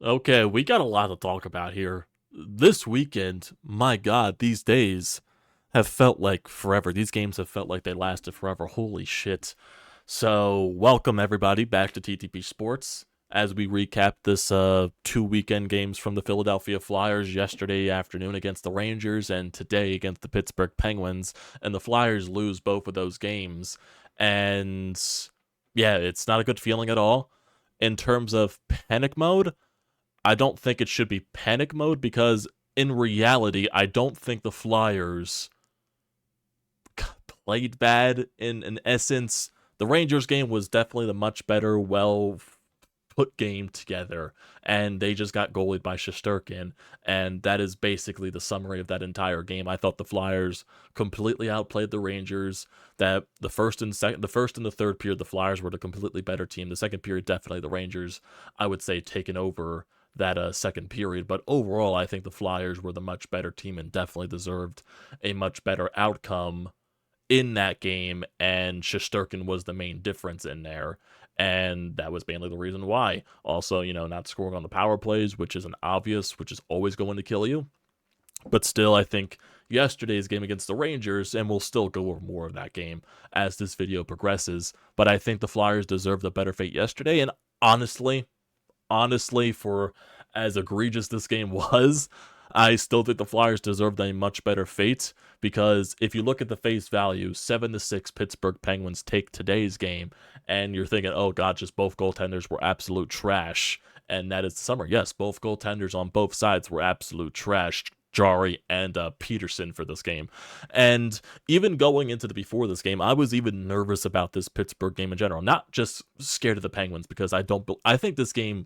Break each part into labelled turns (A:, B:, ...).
A: Okay, we got a lot to talk about here. This weekend, my God, these days have felt like forever. These games have felt like they lasted forever. Holy shit. So, welcome everybody back to TTP Sports as we recap this two weekend games from the Philadelphia Flyers yesterday afternoon against the Rangers and today against the Pittsburgh Penguins. And the Flyers lose both of those games. And yeah, it's not a good feeling at all. In terms of panic mode, I don't think it should be panic mode because in reality, I don't think the Flyers played bad in essence. The Rangers game was definitely the much better, well put game together, and they just got goalied by Shesterkin, and that is basically the summary of that entire game. I thought the Flyers completely outplayed the Rangers. That the first and the third period, the Flyers were the completely better team. The second period, definitely the Rangers, I would say, taken over that second period. But overall, I think the Flyers were the much better team and definitely deserved a much better outcome in that game, and Shesterkin was the main difference in there. And that was mainly the reason why. Also, not scoring on the power plays, which is an obvious, which is always going to kill you. But still, I think yesterday's game against the Rangers, and we'll still go over more of that game as this video progresses, but I think the Flyers deserved a better fate yesterday. And honestly, for as egregious this game was, I still think the Flyers deserved a much better fate, because if you look at the face value, 7-6 Pittsburgh Penguins take today's game, and you're thinking, oh god, just both goaltenders were absolute trash, and that is the summer. Yes, both goaltenders on both sides were absolute trash. Jari and Peterson for this game. And even going into the before this game, I was even nervous about this Pittsburgh game in general. Not just scared of the Penguins, because I think this game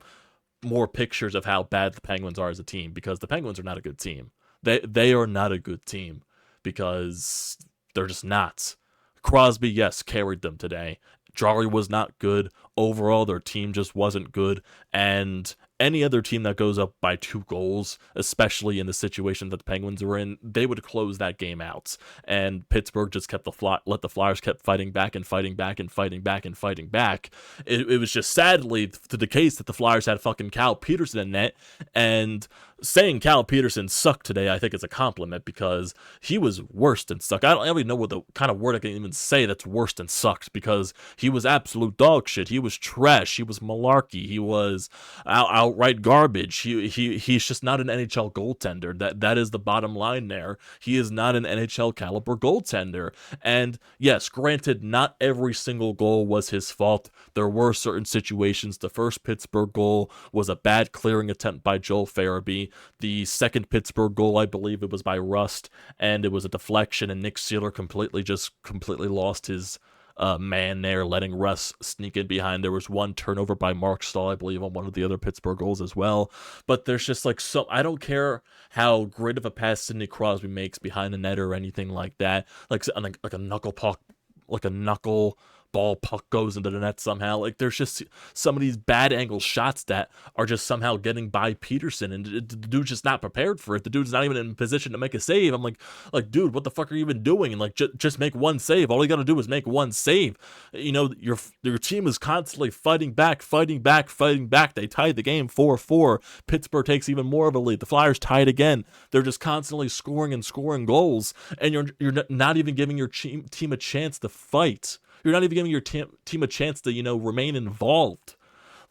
A: more pictures of how bad the Penguins are as a team, because the Penguins are not a good team. They are not a good team because they're just not. Crosby, yes, carried them today. Jari was not good. Overall, their team just wasn't good. And any other team that goes up by 2 goals, especially in the situation that the Penguins are in, they would close that game out. And Pittsburgh just kept let the Flyers kept fighting back and fighting back and fighting back and fighting back. It was just sadly to the case that the Flyers had fucking Cal Peterson in net, and saying Cal Peterson sucked today, I think, is a compliment, because he was worse than sucked. I don't even know what the kind of word I can even say that's worse than sucked, because he was absolute dog shit. He was trash. He was malarkey. He was outright garbage. He's just not an NHL goaltender. That is the bottom line there. He is not an NHL caliber goaltender. And yes, granted, not every single goal was his fault. There were certain situations. The first Pittsburgh goal was a bad clearing attempt by Joel Farabee. The second Pittsburgh goal, I believe it was by Rust, and it was a deflection, and Nick Seeler completely lost his man there, letting Russ sneak in behind. There was one turnover by Mark Stahl, I believe, on one of the other Pittsburgh goals as well. But there's just I don't care how great of a pass Sidney Crosby makes behind the net or anything like that, like a knuckle puck, like a knuckle ball puck goes into the net somehow. Like, there's just some of these bad angle shots that are just somehow getting by Peterson, and the dude's just not prepared for it. The dude's not even in position to make a save. I'm like, dude, what the fuck are you even doing? And like, just make one save. All you gotta do is make one save. Your team is constantly fighting back. They tied the game 4-4. Pittsburgh takes even more of a lead. The Flyers tied again. They're just constantly scoring goals, and you're not even giving your team a chance to fight. You're not even giving your team a chance to, remain involved.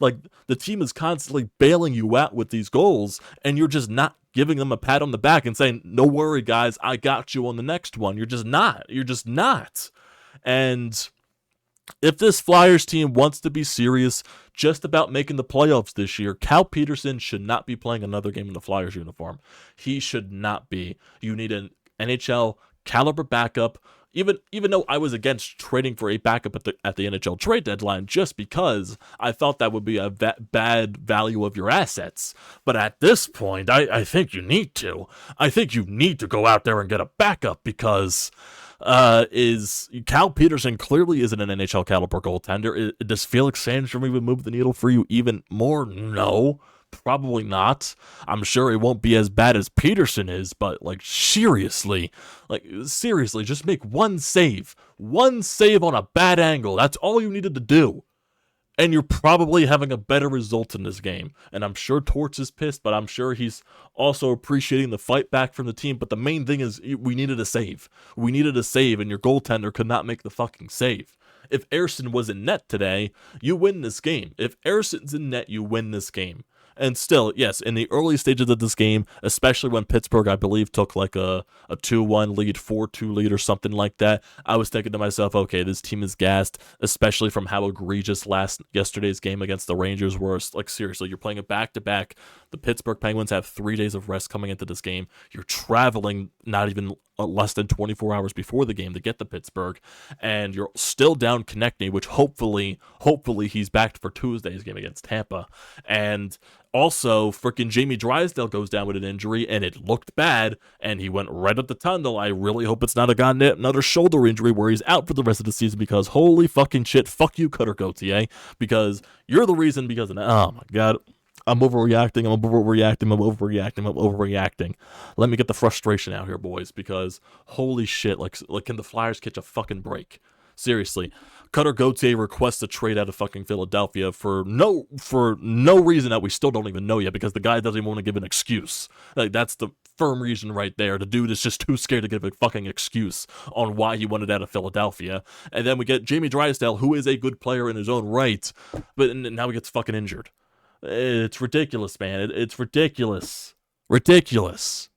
A: Like, the team is constantly bailing you out with these goals, and you're just not giving them a pat on the back and saying, no worry, guys, I got you on the next one. You're just not. And if this Flyers team wants to be serious just about making the playoffs this year, Cal Peterson should not be playing another game in the Flyers uniform. He should not be. You need an NHL caliber backup. Even though I was against trading for a backup at the NHL trade deadline, just because I thought that would be a bad value of your assets. But at this point, I think you need to. I think you need to go out there and get a backup, because Cal Peterson clearly isn't an NHL caliber goaltender. Does Felix Sandstrom even move the needle for you even more? No. Probably not. I'm sure it won't be as bad as Peterson is, but seriously, just make one save on a bad angle. That's all you needed to do. and you're probably having a better result in this game. And I'm sure Torts is pissed, but I'm sure he's also appreciating the fight back from the team. But the main thing is we needed a save. We needed a save, and your goaltender could not make the fucking save. If Ersson was in net today, you win this game. If Ersson's in net, you win this game. And still, yes, in the early stages of this game, especially when Pittsburgh, I believe, took like a 2-1 lead, 4-2 lead or something like that, I was thinking to myself, okay, this team is gassed, especially from how egregious yesterday's game against the Rangers was. Like, seriously, you're playing a back-to-back. The Pittsburgh Penguins have 3 days of rest coming into this game. You're traveling not even less than 24 hours before the game to get to Pittsburgh, and you're still down Konechny, which hopefully he's back for Tuesday's game against Tampa. And also, freaking Jamie Drysdale goes down with an injury, and it looked bad, and he went right up the tunnel. I really hope it's not another shoulder injury where he's out for the rest of the season, because holy fucking shit, fuck you, Cutter Gauthier, because you're the reason, because of that. Oh my god. I'm overreacting. Let me get the frustration out here, boys, because holy shit, like can the Flyers catch a fucking break? Seriously, Cutter Gauthier requests a trade out of fucking Philadelphia for no reason that we still don't even know yet, because the guy doesn't even want to give an excuse. Like, that's the firm reason right there. The dude is just too scared to give a fucking excuse on why he wanted out of Philadelphia. And then we get Jamie Drysdale, who is a good player in his own right, but now he gets fucking injured. It's ridiculous, man. It's ridiculous. Ridiculous.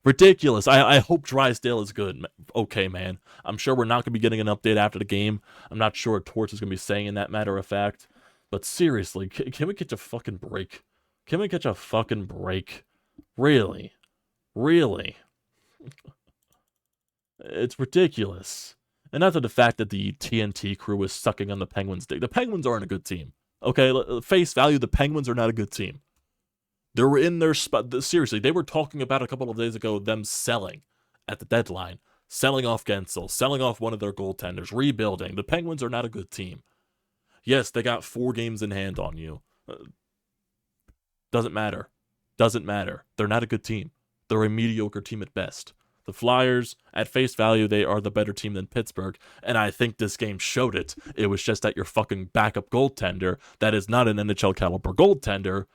A: I hope Drysdale is good. Okay, man. I'm sure we're not going to be getting an update after the game. I'm not sure what Torch is going to be saying in that matter of fact. But seriously, can we catch a fucking break? Can we catch a fucking break? Really? Really? It's ridiculous. And not to the fact that the TNT crew is sucking on the Penguins' dick. The Penguins aren't a good team. Okay, face value, the Penguins are not a good team. They're in their spot. Seriously, they were talking about a couple of days ago them selling at the deadline. Selling off Gensel, selling off one of their goaltenders, rebuilding. The Penguins are not a good team. Yes, they got 4 games in hand on you. Doesn't matter. They're not a good team. They're a mediocre team at best. The Flyers, at face value, they are the better team than Pittsburgh, and I think this game showed it. It was just that your fucking backup goaltender, that is not an NHL caliber goaltender,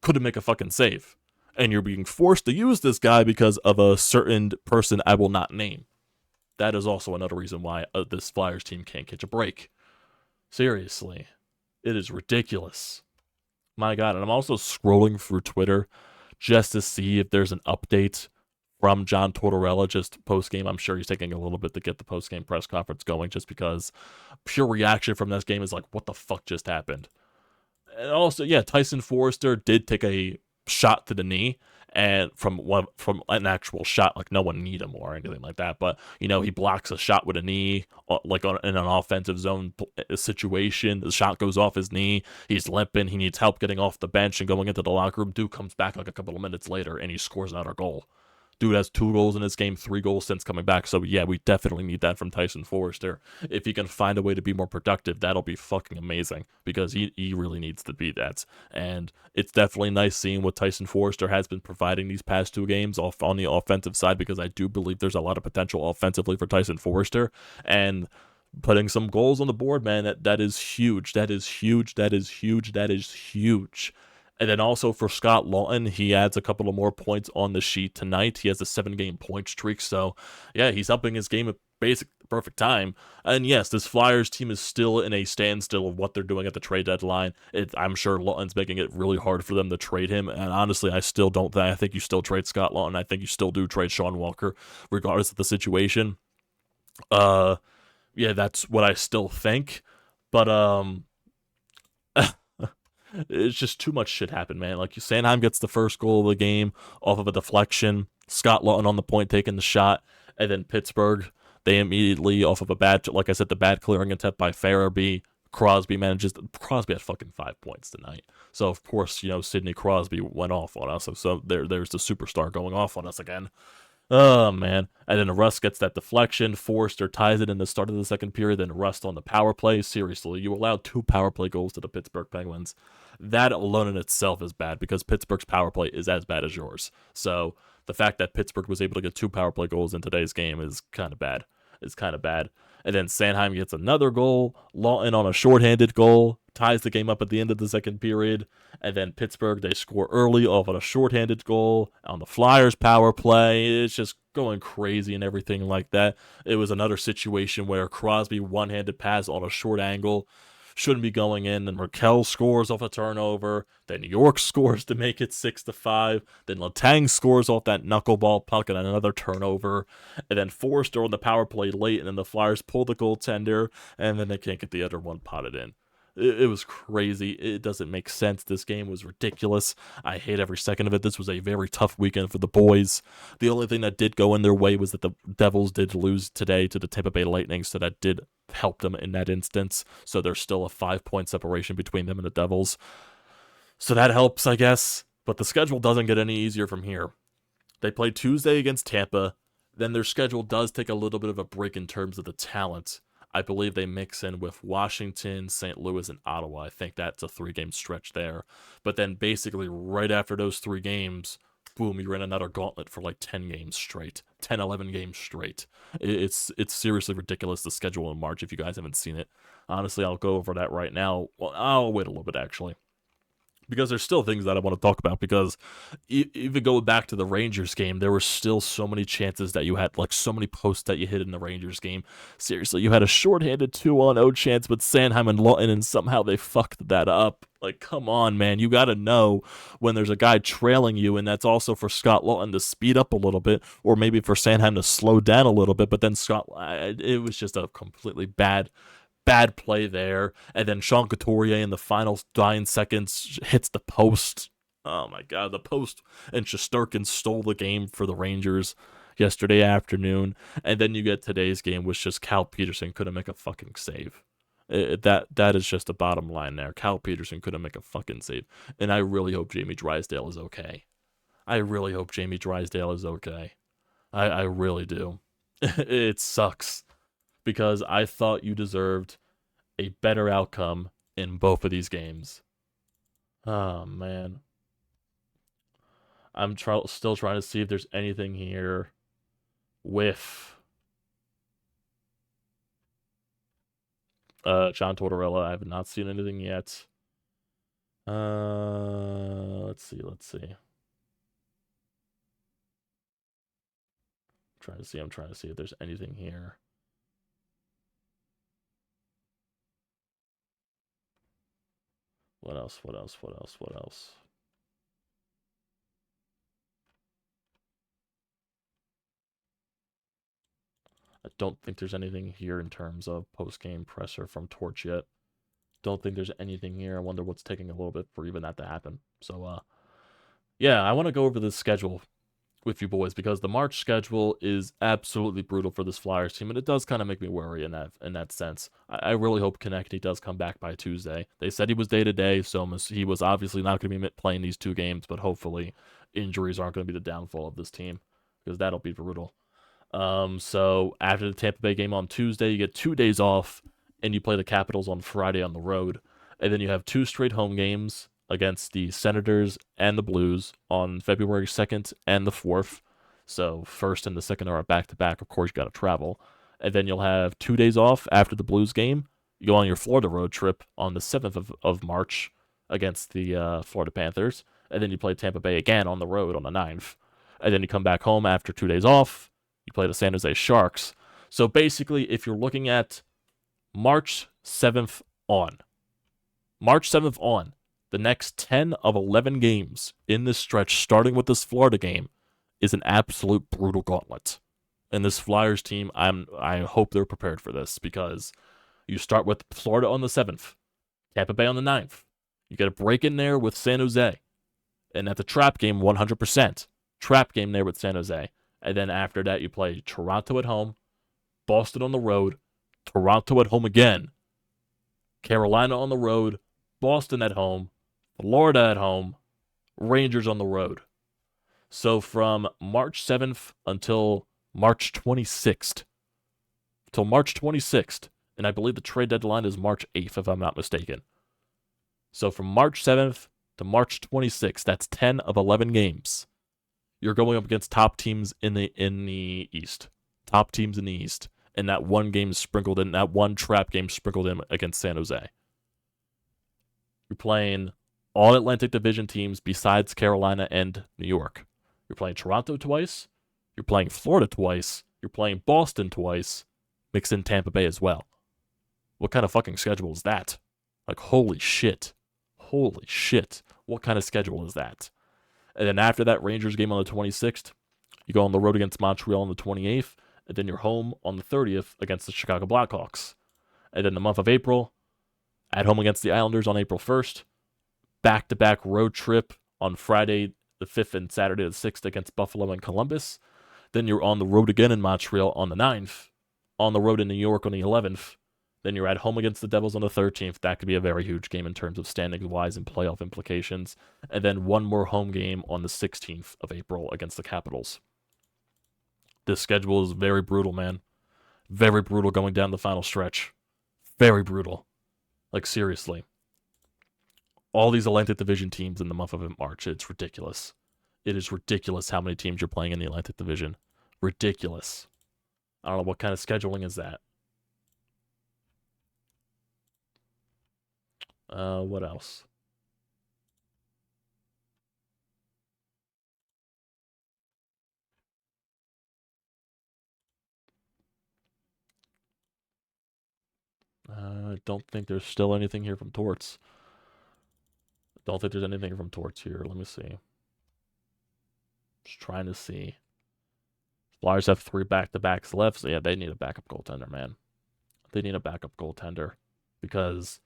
A: couldn't make a fucking save. And you're being forced to use this guy because of a certain person I will not name. That is also another reason why this Flyers team can't catch a break. Seriously. It is ridiculous. My god, and I'm also scrolling through Twitter just to see if there's an update from John Tortorella just post-game. I'm sure he's taking a little bit to get the post-game press conference going, just because pure reaction from this game is like, what the fuck just happened? And also, yeah, Tyson Forrester did take a shot to the knee, and from an actual shot, like no one kneed him or anything like that, but he blocks a shot with a knee, like in an offensive zone situation. The shot goes off his knee. He's limping. He needs help getting off the bench and going into the locker room. Dude comes back like a couple of minutes later and he scores another goal. Dude has 2 goals in this game, 3 goals since coming back. So, yeah, we definitely need that from Tyson Forrester. If he can find a way to be more productive, that'll be fucking amazing, because he really needs to be that. And it's definitely nice seeing what Tyson Forrester has been providing these past 2 games on the offensive side, because I do believe there's a lot of potential offensively for Tyson Forrester. And putting some goals on the board, man, that is huge. That is huge. And then also for Scott Laughton, he adds a couple of more points on the sheet tonight. He has a 7-game point streak. So, yeah, he's upping his game at perfect time. And yes, this Flyers team is still in a standstill of what they're doing at the trade deadline. I'm sure Laughton's making it really hard for them to trade him. And honestly, I still don't think. I think you still trade Scott Laughton. I think you still do trade Sean Walker, regardless of the situation. Yeah, that's what I still think. But, it's just too much shit happened, man. Like, Sanheim gets the first goal of the game off of a deflection. Scott Laughton on the point taking the shot. And then Pittsburgh, they immediately, off of a bad, like I said, the bad clearing attempt by Farabee, Crosby had fucking 5 points tonight. So, of course, Sidney Crosby went off on us. So there's the superstar going off on us again. Oh, man. And then Rust gets that deflection. Forrester ties it in the start of the second period. Then Rust on the power play. Seriously, you allowed 2 power play goals to the Pittsburgh Penguins. That alone in itself is bad, because Pittsburgh's power play is as bad as yours. So the fact that Pittsburgh was able to get 2 power play goals in today's game is kind of bad. And then Sanheim gets another goal. Laughton on a shorthanded goal. ties the game up at the end of the second period, and then Pittsburgh, they score early off on a shorthanded goal on the Flyers power play. It's just going crazy and everything like that. It was another situation where Crosby one-handed pass on a short angle shouldn't be going in, and Raquel scores off a turnover, then York scores to make it 6-5, then Letang scores off that knuckleball puck and another turnover, and then Forrester on the power play late, and then the Flyers pull the goaltender, and then they can't get the other one potted in. It was crazy. It doesn't make sense. This game was ridiculous. I hate every second of it. This was a very tough weekend for the boys. The only thing that did go in their way was that the Devils did lose today to the Tampa Bay Lightning, so that did help them in that instance. So there's still a 5-point separation between them and the Devils. So that helps, I guess. But the schedule doesn't get any easier from here. They play Tuesday against Tampa. Then their schedule does take a little bit of a break in terms of the talent. I believe they mix in with Washington, St. Louis, and Ottawa. I think that's a 3-game stretch there. But then basically right after those 3 games, boom, you're in another gauntlet for like 10 games straight. 10, 11 games straight. It's seriously ridiculous, the schedule in March, if you guys haven't seen it. Honestly, I'll go over that right now. Well, I'll wait a little bit, actually, because there's still things that I want to talk about, because even going back to the Rangers game, there were still so many chances that you had, like so many posts that you hit in the Rangers game. Seriously, you had a shorthanded 2-on-0 chance with Sanheim and Lawton, and somehow they fucked that up. Like, come on, man. You got to know when there's a guy trailing you, and that's also for Scott Lawton to speed up a little bit, or maybe for Sanheim to slow down a little bit, but then it was just a completely bad play there. And then Sean Couturier in the final 9 seconds hits the post. Oh my god, the post. And Shesterkin stole the game for the Rangers yesterday afternoon. And then you get today's game, which just Cal Peterson couldn't make a fucking save. That is just the bottom line there. Cal Peterson couldn't make a fucking save. And I really hope Jamie Drysdale is okay. I really hope Jamie Drysdale is okay. I really do. It sucks, because I thought you deserved a better outcome in both of these games. Oh, man. I'm still trying to see if there's anything here with John Tortorella. I have not seen anything yet. Let's see. I'm trying to see if there's anything here. What else? I don't think there's anything here in terms of post-game presser from Torch yet. Don't think there's anything here. I wonder what's taking a little bit for even that to happen. So, yeah, I want to go over the schedule with you boys, because the March schedule is absolutely brutal for this Flyers team, and it does kind of make me worry in that sense. I really hope Konechny does come back by Tuesday. They said he was day-to-day, so he was obviously not going to be playing these 2 games, but hopefully injuries aren't going to be the downfall of this team, because that'll be brutal. So after the Tampa Bay game on Tuesday, you get 2 days off, and you play the Capitals on Friday on the road, and then you have 2 straight home games against the Senators and the Blues on February 2nd and the 4th. So 1st and the 2nd are back-to-back. Of course, you got to travel. And then you'll have 2 days off after the Blues game. You go on your Florida road trip on the 7th of March against the Florida Panthers. And then you play Tampa Bay again on the road on the 9th. And then you come back home after 2 days off. You play the San Jose Sharks. So basically, if you're looking at March 7th on, the next 10 of 11 games in this stretch, starting with this Florida game, is an absolute brutal gauntlet. And this Flyers team, I hope they're prepared for this, because you start with Florida on the 7th, Tampa Bay on the 9th. You get a break in there with San Jose. And at the trap game, 100%. Trap game there with San Jose. And then after that, you play Toronto at home, Boston on the road, Toronto at home again, Carolina on the road, Boston at home, Florida at home, Rangers on the road. So from March 7th until March 26th. And I believe the trade deadline is March 8th, if I'm not mistaken. So from March 7th to March 26th, that's 10 of 11 games. You're going up against top teams in the East. Top teams in the East. And that one game sprinkled in, that one trap game sprinkled in against San Jose. You're playing all Atlantic Division teams besides Carolina and New York. You're playing Toronto twice. You're playing Florida twice. You're playing Boston twice. Mix in Tampa Bay as well. What kind of fucking schedule is that? Like, holy shit. Holy shit. What kind of schedule is that? And then after that Rangers game on the 26th, you go on the road against Montreal on the 28th, and then you're home on the 30th against the Chicago Blackhawks. And then the month of April, at home against the Islanders on April 1st, back-to-back road trip on Friday the 5th and Saturday the 6th against Buffalo and Columbus. Then you're on the road again in Montreal on the 9th, on the road in New York on the 11th. Then you're at home against the Devils on the 13th. That could be a very huge game in terms of standings-wise and playoff implications. And then one more home game on the 16th of April against the Capitals. This schedule is very brutal, man. Very brutal going down the final stretch. Very brutal. Like, seriously. All these Atlantic Division teams in the month of March, it's ridiculous. It is ridiculous how many teams you're playing in the Atlantic Division. Ridiculous. I don't know what kind of scheduling is that. What else? I don't think there's still anything here from Torts. Don't think there's anything from Torts here. Let me see. Just trying to see. Flyers have 3 back-to-backs left. So yeah, they need a backup goaltender, man. They need a backup goaltender because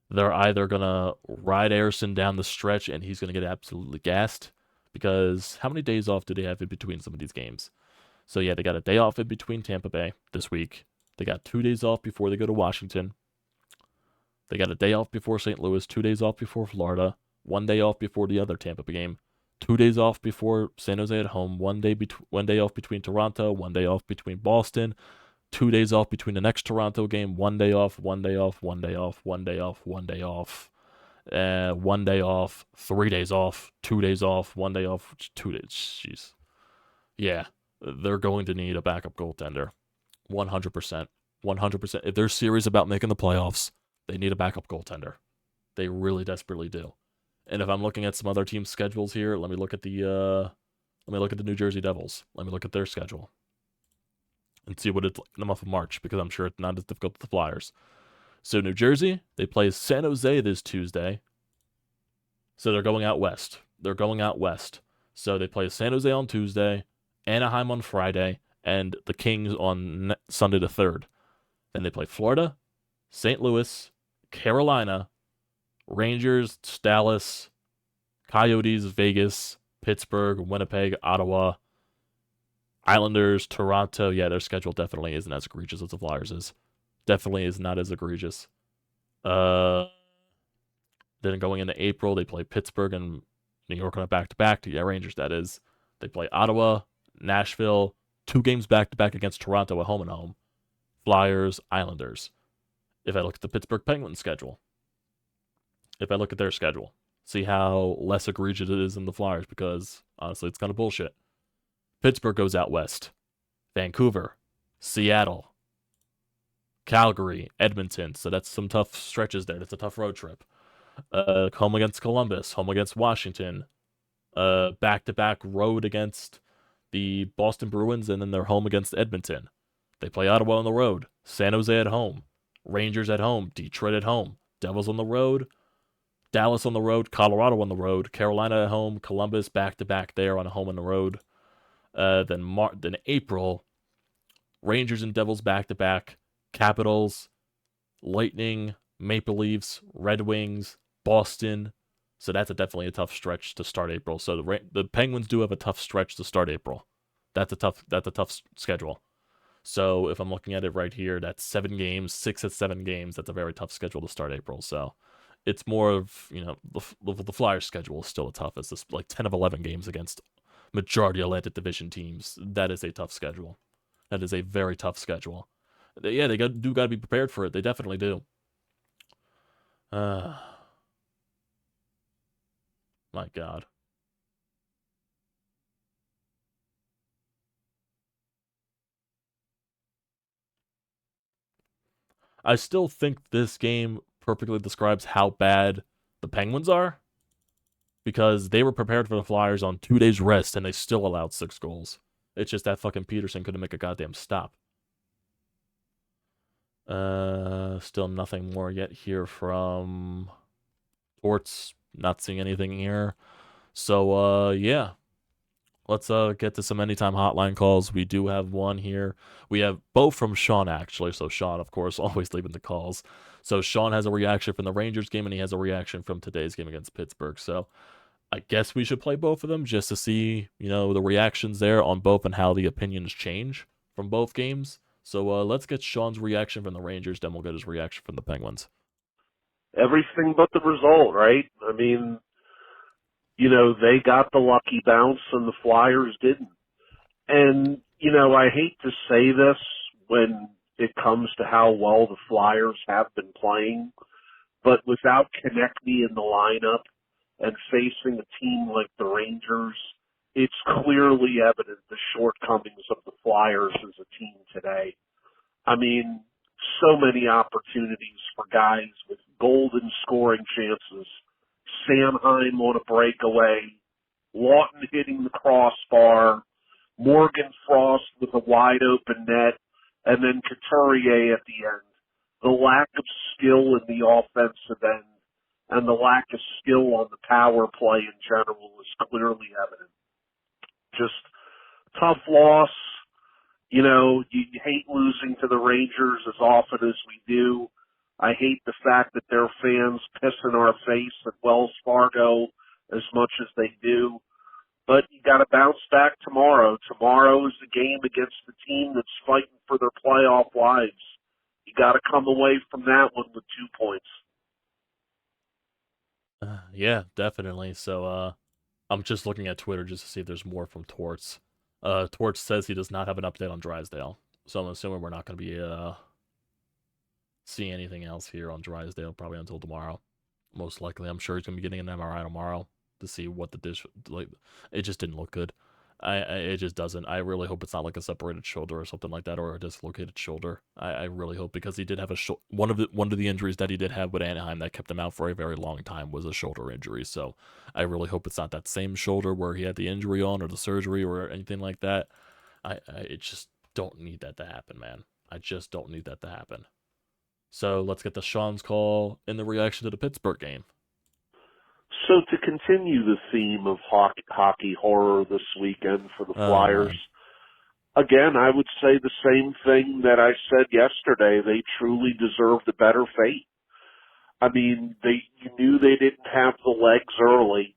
A: they're either going to ride Harrison down the stretch and he's going to get absolutely gassed because how many days off do they have in between some of these games? So yeah, they got a day off in between Tampa Bay this week. They got 2 days off before they go to Washington. They got a day off before St. Louis, 2 days off before Florida, 1 day off before the other Tampa Bay game, 2 days off before San Jose at home, 1 day off between Toronto, 1 day off between Boston, 2 days off between the next Toronto game, 1 day off, 1 day off, 1 day off, 1 day off, 1 day off, 1 day off, 3 days off, 2 days off, 1 day off, 2 days. Jeez. Yeah, they're going to need a backup goaltender. 100%. 100%. If they're serious about making the playoffs, they need a backup goaltender. They really desperately do. And if I'm looking at some other teams' schedules here, let me look at the New Jersey Devils. Let me look at their schedule and see what it's like in the month of March, because I'm sure it's not as difficult as the Flyers. So New Jersey, they play San Jose this Tuesday. So they're going out west. So they play San Jose on Tuesday, Anaheim on Friday, and the Kings on Sunday the 3rd. Then they play Florida, St. Louis, Carolina, Rangers, Dallas, Coyotes, Vegas, Pittsburgh, Winnipeg, Ottawa, Islanders, Toronto. Yeah, their schedule definitely isn't as egregious as the Flyers is. Definitely is not as egregious. Then going into April, they play Pittsburgh and New York on a back-to-back. Yeah, Rangers, that is. They play Ottawa, Nashville, 2 games back-to-back against Toronto at home and home. Flyers, Islanders. If I look at the Pittsburgh Penguins schedule, if I look at their schedule, see how less egregious it is than the Flyers, because honestly, it's kind of bullshit. Pittsburgh goes out west. Vancouver, Seattle, Calgary, Edmonton. So that's some tough stretches there. That's a tough road trip. Home against Columbus, home against Washington. Back-to-back road against the Boston Bruins, and then they're home against Edmonton. They play Ottawa on the road, San Jose at home, Rangers at home, Detroit at home, Devils on the road, Dallas on the road, Colorado on the road, Carolina at home, Columbus back-to-back there on a home and the road. Then April, Rangers and Devils back-to-back, Capitals, Lightning, Maple Leafs, Red Wings, Boston. So that's definitely a tough stretch to start April. So the Penguins do have a tough stretch to start April. That's a tough schedule. So if I'm looking at it right here, that's 7 games, 6 at 7 games. That's a very tough schedule to start April. So it's more of, the Flyers schedule is still the toughest. It's like 10 of 11 games against majority Atlantic Division teams. That is a tough schedule. That is a very tough schedule. Yeah, they got to be prepared for it. They definitely do. My God. I still think this game perfectly describes how bad The Penguins are? Because they were prepared for the Flyers on 2 days rest and they still allowed 6 goals. It's just that fucking Peterson couldn't make a goddamn stop. Still nothing more yet here from Torts. Not seeing anything here. So, yeah. Let's get to some anytime hotline calls. We do have one here. We have both from Sean, actually. So Sean, of course, always leaving the calls. So Sean has a reaction from the Rangers game, and he has a reaction from today's game against Pittsburgh. So I guess we should play both of them just to see, the reactions there on both and how the opinions change from both games. So let's get Sean's reaction from the Rangers, then we'll get his reaction from the Penguins.
B: Everything but the result, right? I mean, they got the lucky bounce and the Flyers didn't. And, I hate to say this when it comes to how well the Flyers have been playing, but without Konechny in the lineup and facing a team like the Rangers, it's clearly evident the shortcomings of the Flyers as a team today. I mean, so many opportunities for guys with golden scoring chances. Sanheim on a breakaway, Lawton hitting the crossbar, Morgan Frost with a wide open net, and then Couturier at the end. The lack of skill in the offensive end and the lack of skill on the power play in general is clearly evident. Just tough loss. You hate losing to the Rangers as often as we do. I hate the fact that their fans piss in our face at Wells Fargo as much as they do. But you got to bounce back tomorrow. Tomorrow is the game against the team that's fighting for their playoff lives. You got to come away from that one with 2 points.
A: Yeah, definitely. So I'm just looking at Twitter just to see if there's more from Torts. Torts says he does not have an update on Drysdale. So I'm assuming we're not going to be seeing anything else here on Drysdale probably until tomorrow. Most likely. I'm sure he's going to be getting an MRI tomorrow to see what the dish, like, it just didn't look good. It just doesn't. I really hope it's not like a separated shoulder or something like that, or a dislocated shoulder. I really hope, because he did have one of the injuries that he did have with Anaheim that kept him out for a very long time was a shoulder injury. So I really hope it's not that same shoulder where he had the injury on, or the surgery, or anything like that. I just don't need that to happen, man. I just don't need that to happen. So let's get to Sean's call in the reaction to the Pittsburgh game.
B: So to continue the theme of hockey horror this weekend for the Flyers, again, I would say the same thing that I said yesterday. They truly deserved a better fate. I mean, you knew they didn't have the legs early,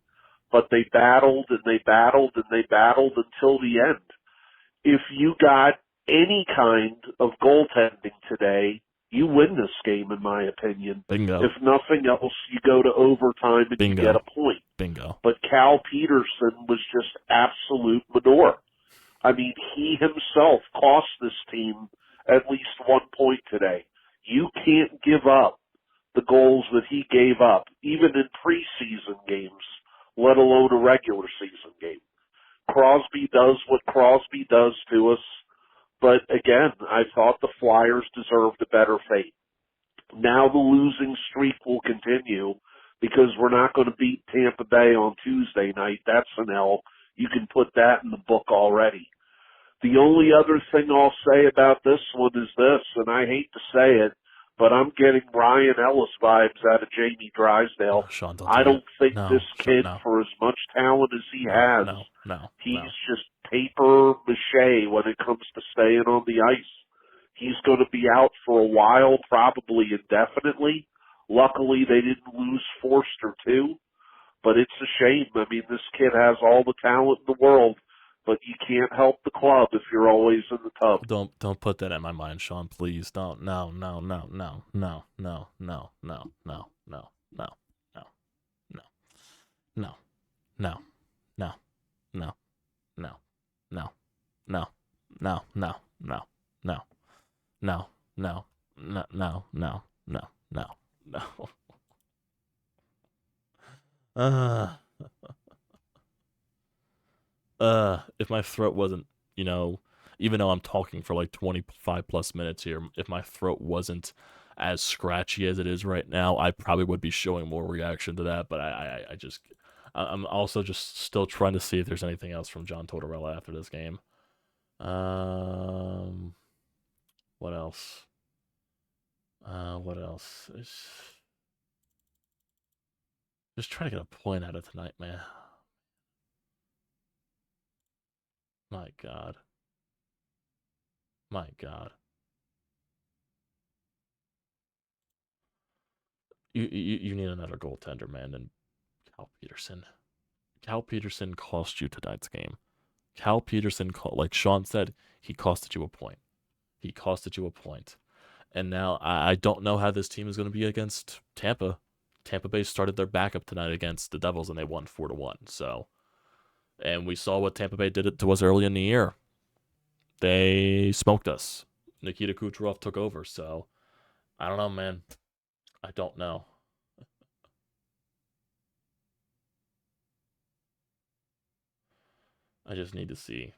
B: but they battled and they battled and they battled until the end. If you got any kind of goaltending today, you win this game, in my opinion.
A: Bingo.
B: If nothing else, you go to overtime and
A: Bingo.
B: you get a point.
A: Bingo.
B: But Cal Peterson was just absolute manure. I mean, he himself cost this team at least 1 point today. You can't give up the goals that he gave up, even in preseason games, let alone a regular season game. Crosby does what Crosby does to us. But again, I thought the Flyers deserved a better fate. Now the losing streak will continue because we're not going to beat Tampa Bay on Tuesday night. That's an L. You can put that in the book already. The only other thing I'll say about this one is this, and I hate to say it, but I'm getting Ryan Ellis vibes out of Jamie Drysdale.
A: Sean,
B: I don't think
A: no,
B: this kid,
A: no.
B: for as much talent as he has, he's just paper mache when it comes to staying on the ice. He's going to be out for a while, probably indefinitely. Luckily, they didn't lose Forster too, but it's a shame. I mean, this kid has all the talent in the world, but you can't help the club if you're always in the tub.
A: Don't put that in my mind, Sean. Please don't. No. If my throat wasn't, even though I'm talking for like 25 plus minutes here, if my throat wasn't as scratchy as it is right now, I probably would be showing more reaction to that. But I'm also just still trying to see if there's anything else from John Tortorella after this game. What else? What else? Just trying to get a point out of tonight, man. My God. My God. You need another goaltender, man, and Cal Peterson. Cal Peterson cost you tonight's game. Cal Peterson, like Sean said, he costed you a point. He costed you a point. And now I don't know how this team is going to be against Tampa. Tampa Bay started their backup tonight against the Devils, and they won 4-1. So, and we saw what Tampa Bay did it to us early in the year. They smoked us. Nikita Kucherov took over. So, I don't know, man. I don't know. I just need to see.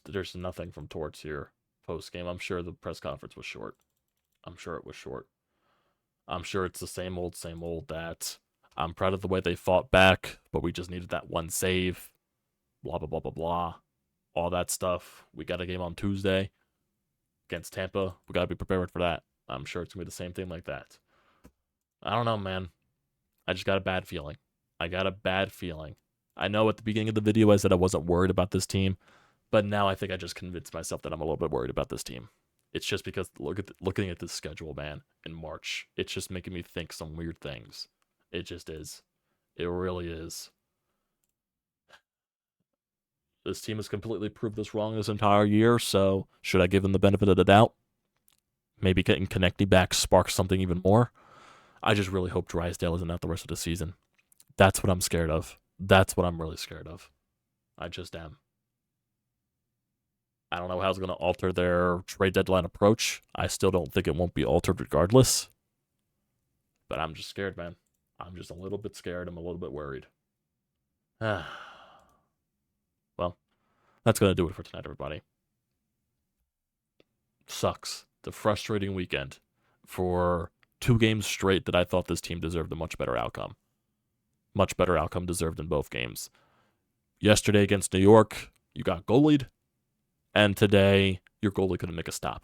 A: There's nothing from Torts here post game. I'm sure the press conference was short. I'm sure it was short. I'm sure it's the same old that I'm proud of the way they fought back, but we just needed that one save. Blah blah blah blah blah. All that stuff. We got a game on Tuesday against Tampa. We gotta be prepared for that. I'm sure it's gonna be the same thing like that. I don't know, man. I just got a bad feeling. I got a bad feeling. I know at the beginning of the video I said I wasn't worried about this team, but now I think I just convinced myself that I'm a little bit worried about this team. It's just because looking at this schedule, man, in March, it's just making me think some weird things. It just is. It really is. This team has completely proved this wrong this entire year, so should I give them the benefit of the doubt? Maybe getting Konechny back sparks something even more. I just really hope Drysdale isn't out the rest of the season. That's what I'm scared of. That's what I'm really scared of. I just am. I don't know how it's going to alter their trade deadline approach. I still don't think it won't be altered regardless. But I'm just scared, man. I'm just a little bit scared. I'm a little bit worried. Well, that's going to do it for tonight, everybody. Sucks. It's a frustrating weekend for 2 games straight that I thought this team deserved a much better outcome. Much better outcome deserved in both games. Yesterday against New York, you got goalied. And today, your goalie couldn't make a stop.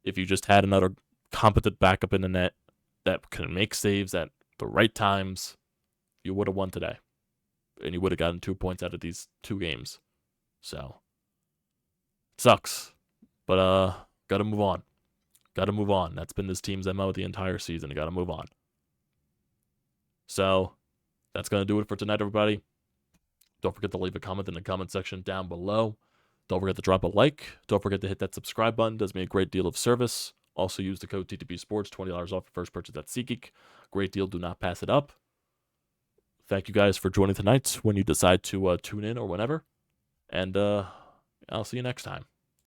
A: If you just had another competent backup in the net that can make saves at the right times, you would have won today. And you would have gotten 2 points out of these 2 games. So, it sucks. But, gotta move on. Gotta move on. That's been this team's MO the entire season. You gotta move on. So, that's gonna do it for tonight, everybody. Don't forget to leave a comment in the comment section down below. Don't forget to drop a like. Don't forget to hit that subscribe button. It does me a great deal of service. Also use the code TTPSPORTS, $20 off your first purchase at SEATGEEK. Great deal. Do not pass it up. Thank you guys for joining tonight when you decide to tune in or whenever. And I'll see you next time.